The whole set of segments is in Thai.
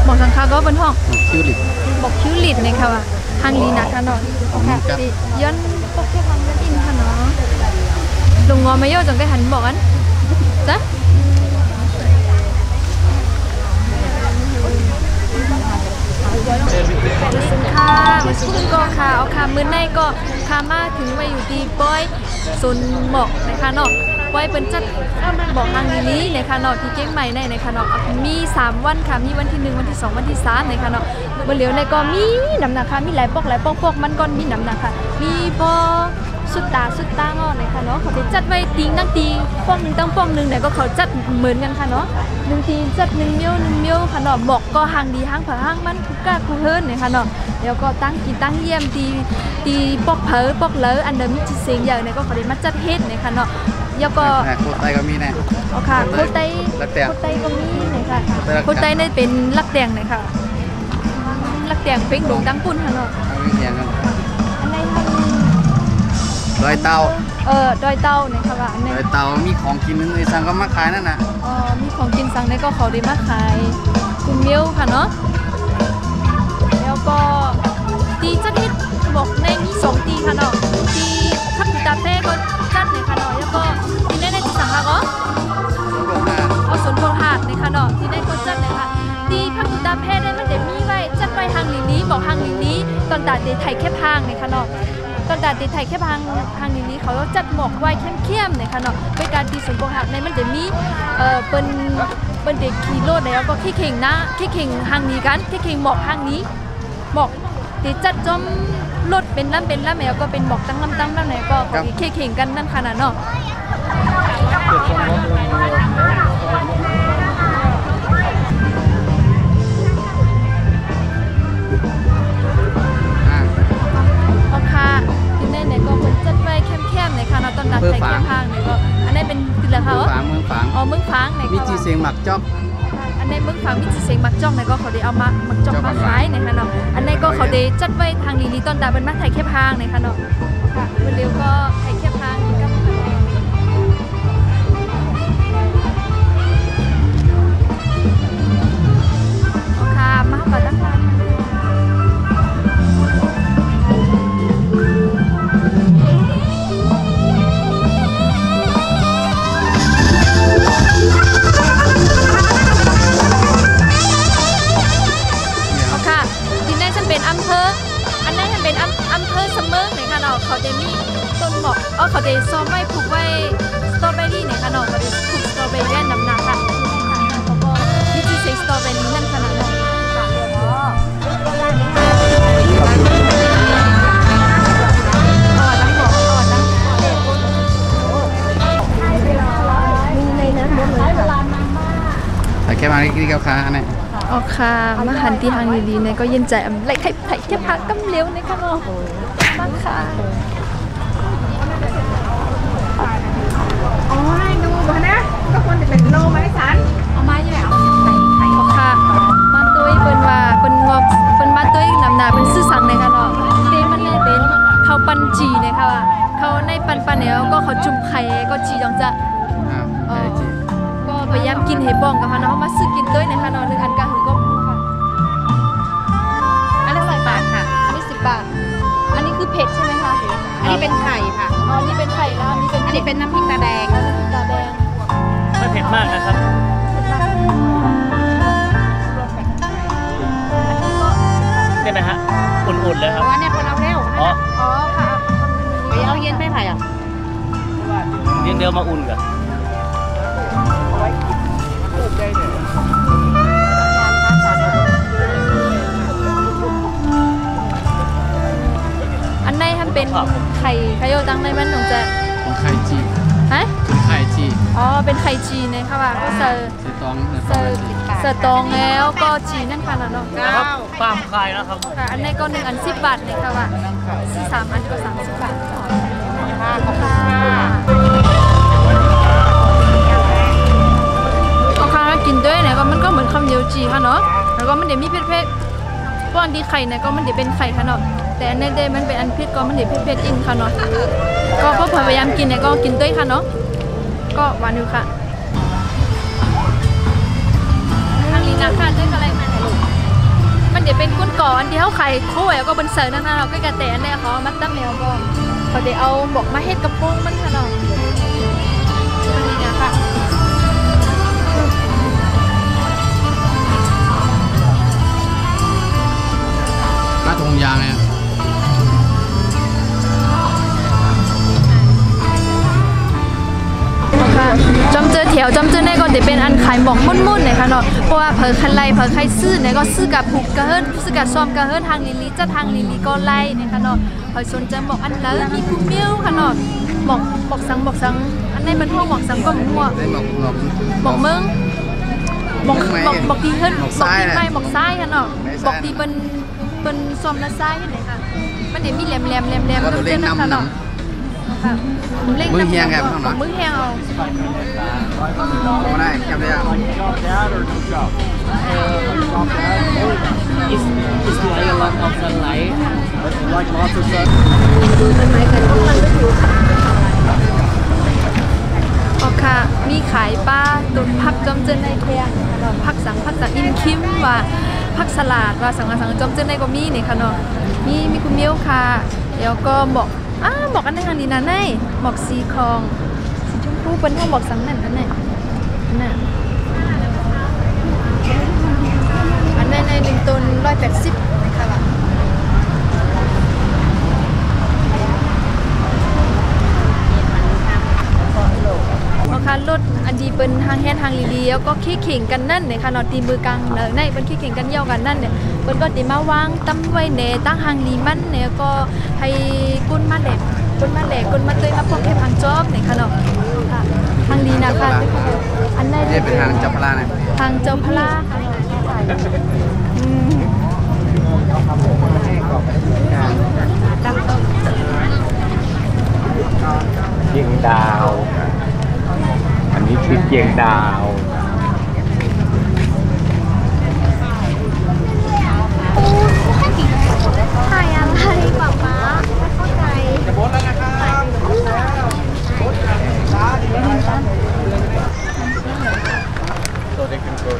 บอกสังคาก็เป็นห้องคิวลิดบอกคิวลิดเนี่ยค่ะว่าทางลีนักค่ะเนาะค่ะย้อนพวกแค่ทางกันอินค่ะเนาะลงงอไม่ย่อจังได้หันบอกกันจ้ะสินค้ามาชุ่มก็ค่ะเอาค่ะมื้อในก็ค่ะมาถึงไปอยู่ที่ป้อยโซนหมอกนะคะเนาะป้อยเป็นจัดบอกทางนี้นะคะเนาะที่เก้งใหม่ในนะคะเนาะมี3วันค่ะมีวันที่1วันที่2วันที่3นะคะเนาะบนเหลียวในก็มีน้ำหนักค่ะมีหลายปอกมันก็มีน้ำหนักค่ะมีปอสุดตางอนะคะเนาะเขาจะจัดไว้ตีนั่งตีปอกหนึ่งตั้งปอกหนึ่งเนี่ยก็เขาจัดเหมือนกันค่ะเนาะ1ทีจัด1มิ้วค่ะเนาะบอกก็หางดีหางผาหางมันคุกกาคุเฮิร์นเนี่ยค่ะเนาะแล้วก็ตั้งกินตั้งเยี่ยมตีปอกเผอปอกเลออันเดิมมีจิเสียงใหญ่เนี่ยก็เขาได้มาจัดเฮ็ดเนี่ยค่ะเนาะแล้วก็โคไตก็มีแน่โอเคโคไตก็มีเนี่ยค่ะโคไตเนี่ยเป็นลักแดงเนี่ยค่ะลักแดงเป็นหลวงดังปุ่นค่ะเนาะอันไหนดอยเตาดอยเตาเนี่ยค่ะว่าดอยเตามีของกินนึงเลยสั่งก็มาขายนั่นน่ะมีของกินสั่งเนี่ยก็เขาได้มาขายคุณมิ้วค่ะเนาะแล้วก็ตีจัดเฮ็ดบอกในมี2ตีค่ะเนาะตีพักตาเต้ก็จัดเนี่ยค่ะเนาะแล้วก็ที่ในที่สั่งค่ะก็เอาสวนโพหาดเนี่ยค่ะเนาะที่ในก็จัดเลยค่ะตีพักตาเต้ได้มันเดี๋ยวมีไว้จัดไว้ทางนี้บอกทางนี้ตอนตัดเดไทยแค่พางเนี่ยค่ะเนาะตอนตัดเดไทยแค่พางนี้เขาจัดหมอกไว้เข้มๆเนี่ยค่ะเนาะเป็นการตีสวนโพหาดในมันเดี๋ยวมีเป็นเด็กขี่รถแล้วก็ขี้เข่งนะขี้เข่งทางนี้กันขี้เข่งหมอกทางนี้หมอกตีจัดจมรถเป็นล้ำแล้วก็เป็นหมอกตั้งแล้วไหนก็ขี้เข่งกันนั่นขนาดเนาะโอเคที่นี่เนี่ยก็เป็นจัดไว้เข้มๆในค่ะเนาะตอนนัดใส่แค่พางเนี่ยก็อันนี้เป็นคืออะไรคะเมืองฝางเมืองฝางเนี่ยมีจีเสียงหมักจ๊อบอันนี้เมืองฝางมีจีเสียงหมักจ้องเนี่ยก็เขาได้เอามาหมักจ้องมาขายเนี่ยค่ะเนาะอันนี้ก็เขาได้จัดไว้ทางนี้ตอนดาเป็นมาไทยแค่พางเนี่ยค่ะเนาะค่ะเร็วก็ไทยแค่พางกับโอเคมาก่อนตั้งร้านเป็นอำเภออันนั้นเป็นอำเภอเสมิงเนี่ยค่ะเนาะเขาจะมีต้นหมอกเขาจะซ้อมไว้ผูกไว้สตรอเบอรี่เนี่ยค่ะเนาะเขาจะผูกสตรอเบอรี่น้ำหนักค่ะเขาก็มีที่เซ็กสตรอเบอรี่นั่นขนาดนั้นแต่แค่มาที่กับค้าอันนี้โอเคมาหันที่ทางดีๆเนี่ยก็เย็นใจไหลไข่แค่พักกำเลี้ยวเนี่ยค่ะเนาะมากค่ะอ๋อดูบ่นะก็ควรจะเป็นโลมาได้สันเอามาอยู่แล้วโอเคมาตุ้ยเป็นว่าเป็นงอกเป็นมาตุ้ยนำหนาเป็นซื่อสังเนี่ยค่ะเนาะเต้มันเลยเป็นเขาปันจีเนี่ยค่ะว่าเขาในปันเนี่ยก็เขาจุ่มไข่ก็จีจังจะก็พยายามกินเห็ดบ้องกับค่ะเนาะมาซื้อกินด้วยเนี่ยค่ะเนาะ1 อันก็คือก็ค่ะอันนี้10 บาทค่ะอันนี้10 บาทอันนี้คือเผ็ดใช่ไหมคะอันนี้เป็นไข่ค่ะอ๋อนี่เป็นไข่แล้วอันนี้เป็นน้ำพริกตาแดงไม่เผ็ดมากนะครับใช่ไหมฮะอุ่นๆเลยครับว่าเนี่ยคนเอาเร็วอ๋อค่ะไปเอาเย็นไม่ไผ่อ่ะเดี๋ยวมาอุ่นกันอันในทำเป็นไข่โยตังในมันหนูจะของไข่จีฮะเป็นไข่จีเป็นไข่จีเนี่ยค่ะว่าก็เสิร์ฟตองแล้วก็จีนั่นค่ะเนาะนะครับปามคายนะครับค่ะอันในก็1 อัน10 บาทเนี่ยค่ะว่าซื้อ3 อันก็30 บาทค่ะกินด้วยเนี่ยก็มันก็เหมือนข้าวเหนียวจีค่ะเนาะแล้วก็มันเดี๋ยวมีเผ็ดๆก้อนดีไข่เนี่ยก็มันเดี๋ยวเป็นไข่ค่ะเนาะแต่อันนี้มันเป็นอันเผ็ดก็มันเดี๋ยวเผ็ดอินค่ะเนาะก็พยายามกินเนี่ยก็กินด้วยค่ะเนาะก็หวานอยู่ค่ะทางนี้นะค่ะด้วยอะไรมาไหนลูก ก่อนที่เขาไข่โค้ยก็เป็นเสิร์ฟนั่นเราก็กระแตเนี่ยเขามัดตั้มแล้วก็เขาจะเอาบอกมาเฮ็ดกระโปรงมันค่ะเนาะนี่นะคะ ป้าทงยางเนี่ย จอมเจอแถวจอมเจอในก็จะเป็นอันขายหมอกมุ่นๆเลยค่ะเนาะเพราะว่าเผอคันไล่เผอใครซื้อเนี่ยก็ซื้อกับผูกกระเฮิรซื้อกับซ้อมกระเฮิรทางลิลีจะทางลิลีก็ไล่เนี่ยค่ะเนาะเผอสนใจหมอกอันเลยมีผู้เมียวค่ะเนาะหมอกสังอันในมันพวกหมอกสังก็มั่ว ได้หมอก หมอกเมืองหมอกที่เฮิรหมอกที่ไม่หมอกซ้ายค่ะเนาะหมอกที่เป็นซ้อมละซ้ายไหนค่ะมันเดี๋ยวมีแหลมก็ตัวเล่นน้ำ มือเฮียงครับน้องเนาะ มือเฮียงเอา ก็ได้แคบได้ยัง It's like a lot of sunlight. Like lots of sun. โอเคมีขายปลาตุนผักจอมเจนในแทงเราผักสังอินคิมว่าผักสลัดว่าสังจอมเจนในก็มีนี่ค่ะเนาะมีคุณเมียวค่ะแล้วก็บอกอันนั้นนี่นะในบอกสีทองสีชมพูเป็นห้องบอกสังนั่นอันไหนน่ะอันในหนึ่งต้น180นะคะล่ะนะคะรถอันดีเป็นทางแฮนทางลีแล้วก็ขี้ขิงกันนั่นเนี่ยค่ะเนาะตีมือกลางในเป็นขี้ขิงกันเยี่ยวกันนั่นเนี่ยเพิ่นก็ตีมาวางตั้มไว้ในตั้งทางลีมันเนี่ยก็ให้กุ้นมาแหลกกุ้นมาเตยมาพวกแค่ทางจอบเนี่ยค่ะเนาะทางลีนะคะอันไหน นี่เป็นทางจับปลาเนี่ย ทางเจ้าพระค่ะดังต้น เชียงดาว อันนี้คือเชียงดาว ถ่ายอะไรป๊าป๊าไม่เข้าใจ จะโพสแล้วนะครับตัวเด็กเป็นตัว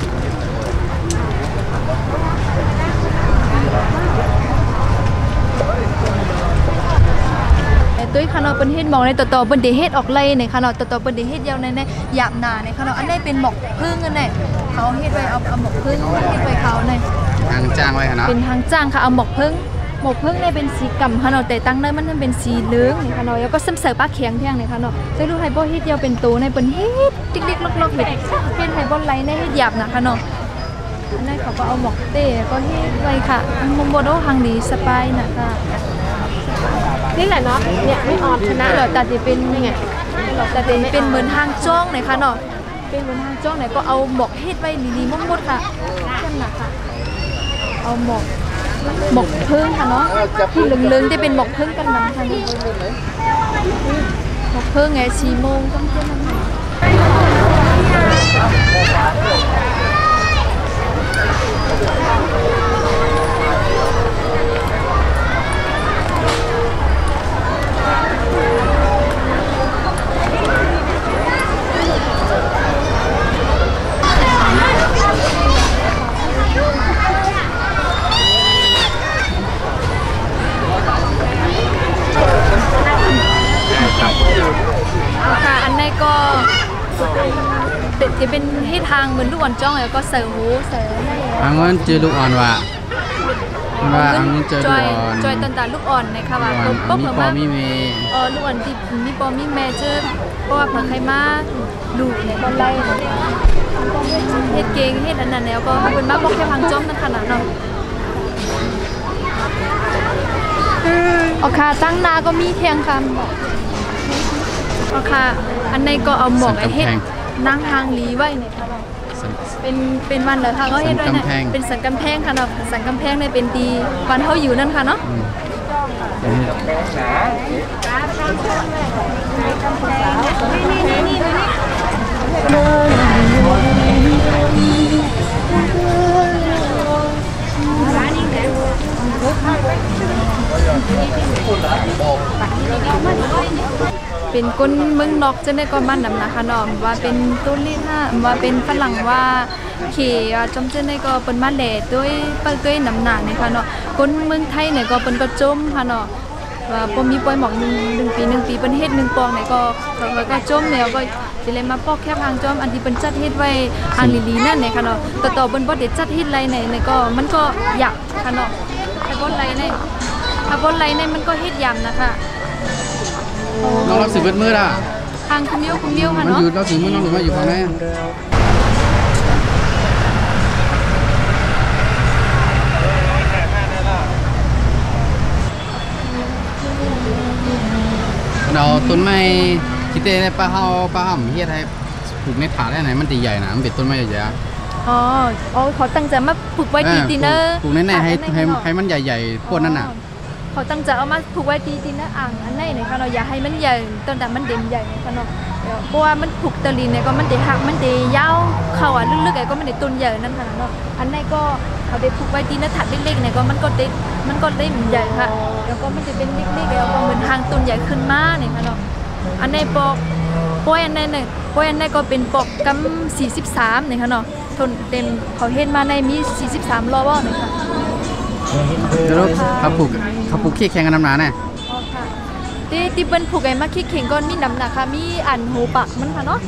ตุ้ยคานาเป็นเฮ็ดหมอกในต่อเป็นเดเฮ็ดออกไล่ในคานาต่อเป็นเดเฮ็ดยาวในหยาบหนาในคานาอันนี้เป็นหมอกพึ่งกันเนี่ยเขาเฮ็ดไว้เอาหมอกพึ่งเฮ็ดไว้เขาใน ทางจ้างไว้ค่ะเนาะ เป็นทางจ้างค่ะเอาหมอกพึ่งเนี่ยเป็นสีกำคานาแต่ตั้งได้มันเป็นสีเหลืองในคานาแล้วก็ซ้ำเสิร์ฟปลาเคียงเที่ยงในคานาจะรู้ไฮโบเฮ็ดยาวเป็นตัวในเป็นเฮ็ดติ๊กๆลอกๆเฮ็ดไฮโบไล่ในเฮ็ดหยาบนะคานาอันนี้เขาก็เอาหมอกเต้ก็เฮ็ดไว้ค่ะมุมโบโดทางดีสบายนะคะนี่แหละเนาะเนี่ยไม่ออนชนะหรอกแต่จะเป็นยังไงแต่เป็นเหมือนทางจ้องไหนคะเนาะเป็นเหมือนทางจ้องไหนก็เอาหมอกเฮ็ดไว้ดีๆมดๆค่ะเช่นน่ะค่ะเอาหมอกพึ่งค่ะเนาะที่เหลืองๆที่เป็นหมอกพึ่งกันนั้นค่ะหมอกพึ่งไง4 โมงต้องเที่ยงนั่นค่ะอันนี้ก็จะเป็นให้ทางเหมือนลูกอ่อนจ้องแล้วก็เสิร์ฟหูเสิร์ฟอะไร อังเงินเจอลูกอ่อนว่ะอังเงินเจอลูกอ่อน จอยตันลูกอ่อนนะคะว่า มีปอมีเม ลูกอ่อนที่มีปอมีแม่เจอเพราะว่าเผื่อใครมาดูเนี่ยก็ไล่เฮ็ดเก่งเฮ็ดอันนั้นแล้วก็เป็นมาบอกแค่พังจ้อมนั่นขนาดเนาะโอเคตั้งนาก็มีเทียงคำบอกโอเคอันในก็เอาหมอกไอเฮ็ดนั่งทางลีไว้เนี่ยค่ะเป็นวันเดี๋ยวทางเขาเฮ็ดไว้เนี่ยเป็นสันกำแพงค่ะเนาะสันกำแพงเนี่ยเป็นดีวันเขาอยู่นั่นค่ะเนาะเป็นก้นเมืองนอกจะได้ก็มันนำนะคะเนาะว่าเป็นตุลิท่าว่าเป็นฝรั่งว่า เขจอมเจนในก็เป็นมาแหล่ด้วยน้ำหนักนะคะเนาะคนเมืองไทยเนี่ยก็เป็นก็จมค่ะเนาะว่าพอมีปล่อยหมอก1 ปีเป็นเฮ็ด1 ปองเนี่ยก็ก็จมแล้วก็สิเลยมาปอกแค่ทางจอมอันที่เป็นจัดเฮ็ดไว้ทางลีนั่นเนี่ยค่ะเนาะต่อเปิ้นบ่ได้จัดเฮ็ดไรในก็มันก็อยากค่ะเนาะถ้าบ่ไรในมันก็เฮ็ดยำนะคะน้องรับสื่อเบิดมือล่ะทางคุณมิ้วค่ะมันเนาะอยู่เราสื่อมือน้องหรือว่าอยู่ฝั่งไหนเราต้นไม้คิดได้ป้าห่ำเฮ็ดให้ปลูกในถาดได้ไหนมันตีใหญ่นะมันเป็นต้นไม้ใหญ่ๆอ๋อเขาตั้งใจมาปลูกไว้ตีเนอร์ปลูกในให้มันใหญ่ๆพวกนั้นน่ะเขาตั้งใจเอามาปลูกไว้ตีเนอร์อ่างอันไหนเนี่ยค่ะเราอยากให้มันใหญ่ต้นแต่มันเด่นใหญ่เนี่ยค่ะเนาะเพราะว่ามันปลูกตะลินเนี่ยก็มันเดหักมันเดยาวเข่าลึกๆไอ้ก็มันเดต้นใหญ่นั่นค่ะเนาะอันไหนก็เขาได้ปลูกไว้ตีเนอร์ถัดเล็กๆเนี่ยก็มันก็ได้ใหญ่ค่ะแล้วก็มันจะเป็นเล็กๆแล้วก็เหมือนทางต้นใหญ่ขึ้นมาเนี่ยค่ะเนาะอันไหนปอกอันไหนก็เป็นปอกกำ43เนี่ยค่ะเนาะทนเต็มเขาเห็นมาในมี43รอบเนี่ยค่ะแล้วเขาปลูกขี้แข่งกันน้ำหนาแน่ที่เป็นผูกไอ้มาขี้เข่งก้อนมีน้ำหนักค่ะมีอันหูปะมันค่ะเนาะ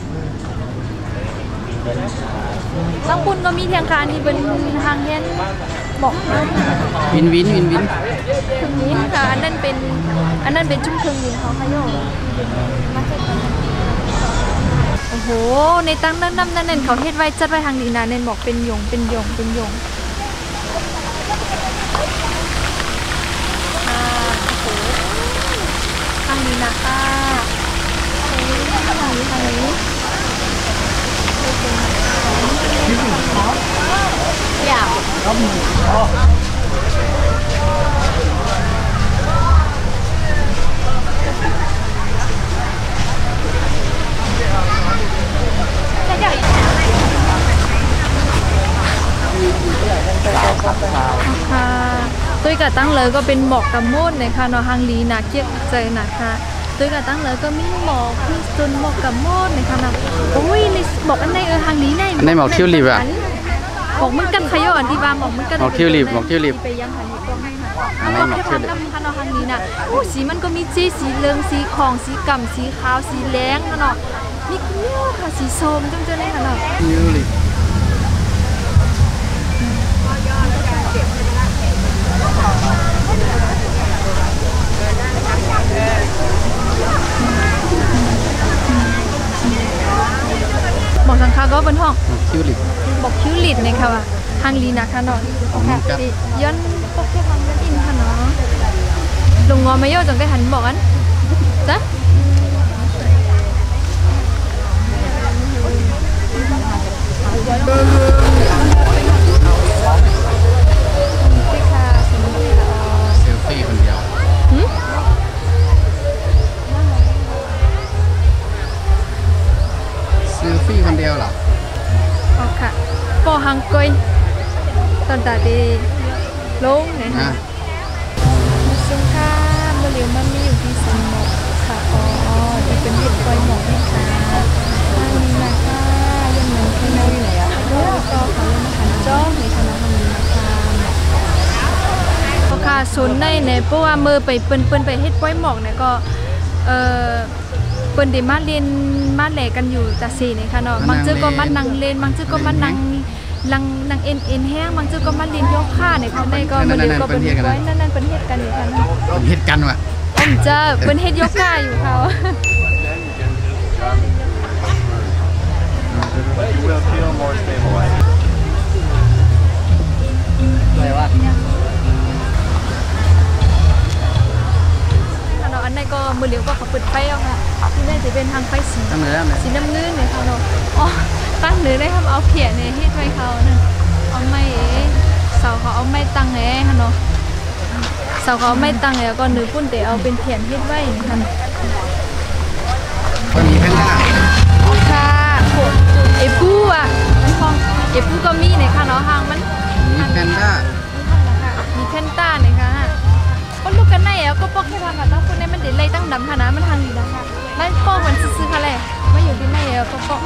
ตั้งปุ่นก็มีเทียงคานี่เป็นทางเย็นบอกวินค่ะอันนั้นเป็นชุ่มเคืองวินเขาค่ะโยโอ้โหในตั้งนั่นเขาเฮ็ดไว้จัดไว้ทางนี้นะเน้นบอกเป็นหยงทางนี้นะคะทางนี้อยากค่ะตัวกะตั้งเลยก็เป็นหมอกกระโมดในค่ะเนาะฮังลีนาเกียกใจนะคะตัวกะตั้งเลยก็มีหมอกคือจนหมอกกระโมดในค่ะนะโอ้ยในหมอกอันไหนฮังลีไหนในหมอกคิวลิบอะหมอกมันกันขยอันที่ว่าหมอกมันกันหมอกคิวลิบไปยังหันนี้ก็ให้ค่ะหมอกแค่พันกับค่ะเนาะฮังลีนะโอ้สีมันก็มีสีเหลืองสีของสีกำสีขาวสีแดงเนาะมีเขียวค่ะสีส้มจังๆเลยค่ะเนาะคิวลิบบอกทางค้าก็เป็นห้องคิวลิบบอกคิวลิบเนี่ยค่ะว่าทางลีนะคะเนาะค่ะย้อนพวกแค่ทางกันอินค่ะเนาะลงงอไม่ย่อจังได้หันบอกอันจ้ะเซลฟี่คนเดียวเซลฟี่คนเดียวเหรออ๋อค่ะปอหังกอยตอนตาดีลงเนี่ยค่ะซึ่งค่ะเมื่อเรียนมันมีอยู่ที่สมองค่ะอ๋อที่เป็นเห็ดกอยหมอกนะคะทางนี้นะคะยังเหมือนแค่นั้นเลยอ่ะแล้วก็เขาเล่นหันจ้องในคณะทางนี้นะคะค่ะส่วนในเนี่ยเพราะว่ามือไปเปิ้นไปเฮ็ดกล้วยหมอกเนี่ยก็เปิ้นได้มาเรียนมาแหลกันอยู่ตาซีนี่ค่ะเนาะบางชื่อก็มานั่งเล่นบางชื่อก็มานั่งเอ็นแห้งบางชื่อก็มาเรียนโยคะเนี่ยคนใดก็มาเรียนก็เป็นกล้วยนั่นเป็นเฮ็ดกันอยู่ค่ะเนาะเป็นเฮ็ดกันว่ะจะเป็นเฮ็ดโยคะอยู่เขาอะไรวะอันไหนก็มือเหลียวก็เขาเปิดไฟเอาค่ะที่นี่จะเป็นทางไฟสีน้ำเงินเนี่ยเขาเนาะอ๋อตั้งเหนือได้ทำเอาเขียนเนี่ยที่ไฟเขาเนี่ยเอาไม้เสาเขาเอาไม้ตั้งไงค่ะเนาะเสาเขาเอาไม้ตั้งแล้วก็เนื้อปุ่นเตะเอาเป็นเขียนเฮ็ดไว้ค่ะวันนี้แพนด้าค่ะเอปูอ่ะมันพองเอปูก็มีเนี่ยค่ะเนาะหางมันมีแพนด้ามีแพนด้าเนี่ยค่ะก็ลูกกันไหนอ่ะก็ปอกแค่ทางกันแล้วคนนี้มันเดี๋ยวไล่ตั้งดำค่ะนะมันทางนี้นะคะไม่ปอกมันซื้อๆค่ะแหละไม่อยู่ที่ไหนอ่ะก็ปอก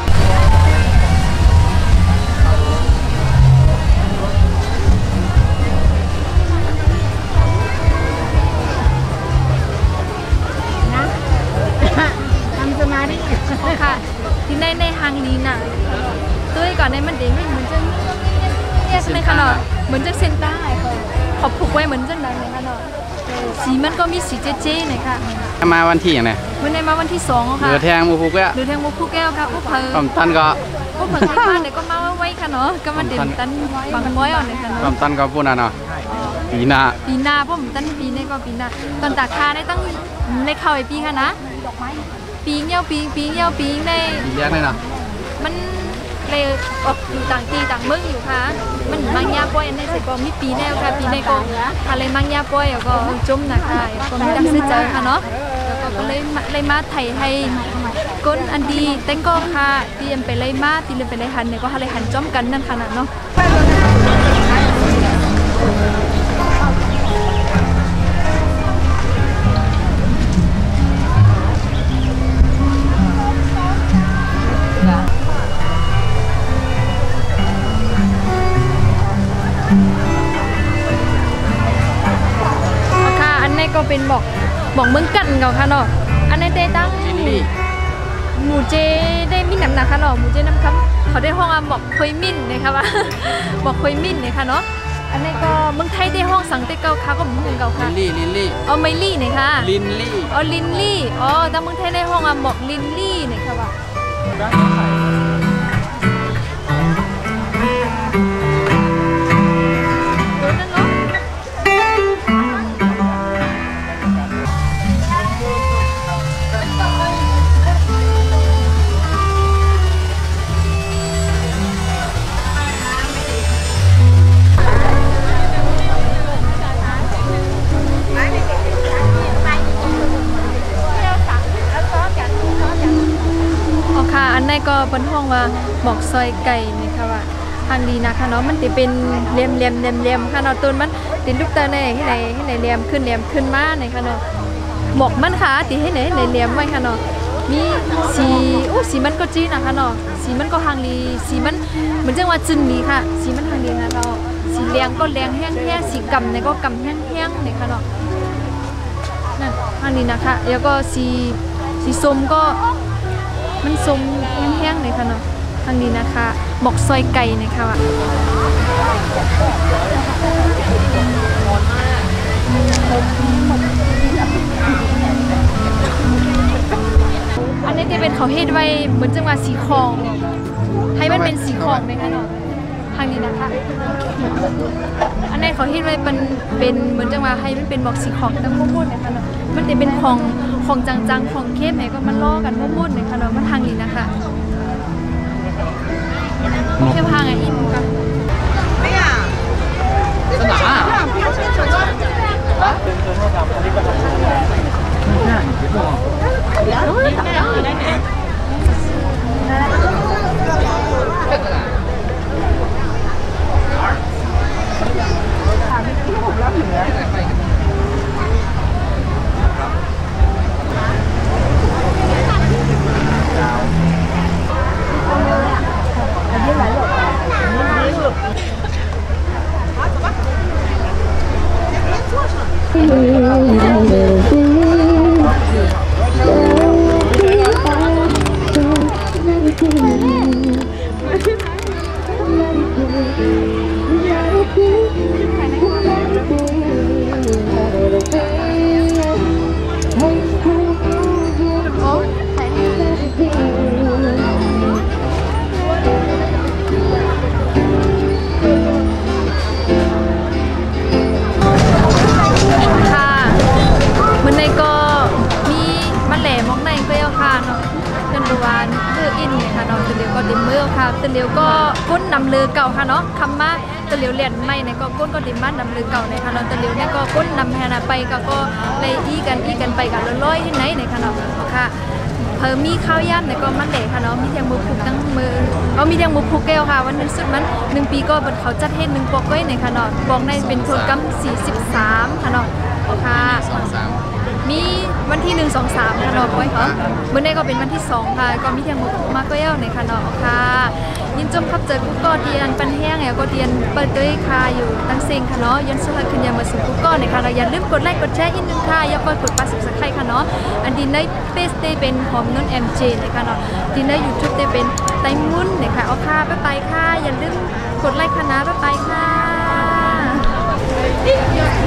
เหมือนจะเซนต้าเขาผูกไว้เหมือนจังนั้นเลยค่ะเนาะสีมันก็มีสีเจ๊ๆหน่อยค่ะ มาวันที่อย่างไร วันนี้มาวันที่2ค่ะ เรือแทงมูฟูกะ หรือแทงมุกผู้แก้วค่ะผู้เพอ ความตันก็ ผู้เพอที่บ้านเนี่ยก็มาไว้ค่ะเนาะก็มาเด่นตันบางม้อยอ่อนเลยค่ะ ความ เนาะ ตันก็พูดนะเนาะปีหน้า ปีหน้าผมตันปีนี้ก็ปีหน้าตอนตากคาได้ตั้งในเข้าไอปีค่ะนะปีเงี้ยวปีได้ ปีแรกเลยเนาะ มันเลยออกอยู่ต่างตีต่างเมืองอยู่ค่ะมันมังยาป้อยอันนี้ใส่ก็มีปีแนวค่ะปีในก็อะไรมังยาป้อยแล้วก็จมนะคะก็มีดังซื้อใจค่ะเนาะแล้วก็เลยมาไทยให้ก้นอันดีแต่งก็ค่ะเตรียมไปเลยมาเตรียมไปเลยหันเนี่ยก็เลยหันจ้อมกันนั่นขนาดเนาะก็เป็นบอกเมืองกันเก่าค่ะเนาะอันนี้ได้ตั้งหมูเจได้มีน้ำหนักค่ะเนาะหมูเจน้ำคำเขาได้ห้องบอกคอยมิ่นนะคะว่าบอกคอยมิ่นเลยค่ะเนาะอันนี้ก็เมืองไทยได้ห้องสังเตเก่าค่ะก็เหมือนเก่าค่ะลินลี่เอาไมลี่เนี่ยค่ะลินลี่อ๋อลินลี่อ๋อแต่เมืองไทยได้ห้องบอกลินลี่เนี่ยค่ะว่าอันนี้ก็เป็นห้องว่าหมอกซอยไก่นี่ค่ะว่าทางดีนะคะเนาะมันจะเป็นเลียมค่ะเนาะต้นมันติดลูกตาในให้ไหนเลียมขึ้นมาในค่ะเนาะหมอกมันค่ะติให้ไหนเลียมไว้ค่ะเนาะมีสีมันก็จีนะคะเนาะสีมันก็ทางดีสีมันเหมือนจังว่าจึนดีค่ะสีมันทางดีนะเราสีแดงก็แดงแห้งสีกำเนี่ยก็กำแห้งนี่ค่ะเนาะนั่นทางดีนะคะแล้วก็สีส้มก็มันส้มแห้งๆเลยค่ะเนาะทางนี้นะคะหมกซอยไก่นะคะว่ะอันนี้จะเป็นเขาเฮ็ดไว้เหมือนจังหวะสีคองให้มันเป็นสีคองเลยค่ะเนาะทางนี้นะคะอันนี้เขาเฮ็ดไว้เป็นเหมือนจังหวะให้มันเป็นหมอกสีคองตั้งมุ่นๆนะคะเนาะมันจะเป็นของจังๆของเข้มไหนก็มันล่อกันมุ่นๆเลยค่ะเนาะมันทางนี้นะคะเข้มทางไงอินกันสนามตะเลียวก็ก้นนำเรือเก่าค่ะเนาะคำมาตะเลียวเลียนไม่เนี่ยก็ก้นก็ดิมันนำเรือเก่าเนี่ยค่ะเนาะตะเลียวเนี่ยก็ก้นนำแฮนาไปก็เลยอีกันไปกันร้อยที่ไหนเนี่ยค่ะเนาะค่ะเพิ่มมีข้าวย่ำเนี่ยก็มันเด็กค่ะเนาะมีเทียงมือผูกตั้งมือมีเทียงมือผูกแก้วค่ะวันนึงสุดมัน1 ปีก็บนเขาจัดให้1 ปอกก้อยเนี่ยค่ะเนาะปอกในเป็นโปรแกรม43ค่ะเนาะค่ะมีวันที่1 2 3ค่ะเนาะไว้ค่ะเมื่อนี้ก็เป็นวันที่2ค่ะก็มีเทียงมือผูกมาก็เย้าเนี่ยค่ะเนาะค่ะยินจมครับเจอกุ๊กก็เตียนปันแห้งเนี่ยก็เตียนเปิดด้วยค่ะอยู่ตั้งเซ็งค่ะเนาะยันสุดท้ายคืนยามมาสู่กุ๊กก็เนี่ยค่ะเราอย่าลืมกดไลค์กดแชร์อีกนึงค่ะอย่าปล่อยกดปัดสับสไครค่ะเนาะอันดีในเฟซได้เป็นหอมนุ่น MJ เนี่ยค่ะเนาะดีใน YouTube ได้เป็นไต้มุ้นเนี่ยค่ะเอาค่ะไปค่ะอย่าลืมกดไลค์ค่ะนะไปค่ะ เ